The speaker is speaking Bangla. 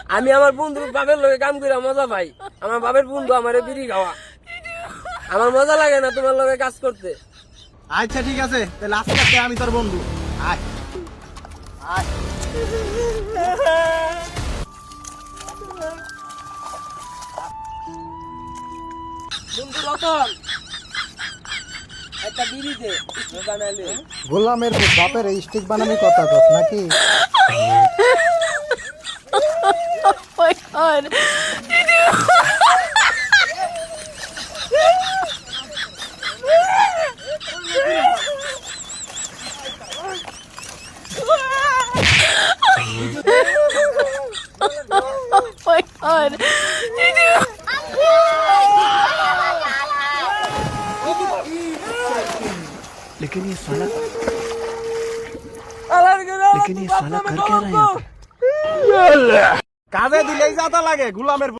আমি আমার বন্ধুর বাপের লোকে কাম করে মজা পাই। আমার বাপের বন্ধু আমারে বিড়ি খাওয়া, আমার মজা লাগে না তোমার লগে কাজ করতে। আচ্ছা ঠিক আছে, তাহলে আজকে থেকে আমি তোর বন্ধু। আয় আয়। বন্ধু রতন, একটা বিড়ি দে, বানালে। গোলামের বাপের স্টিক বানানোর কথা কস নাকি? my god. Oh my god. लेकिन ये साला लेकिन ये साला कर क्या रहा है यहाँ पे? কাজে দিলেই যাতা লাগে গোলামের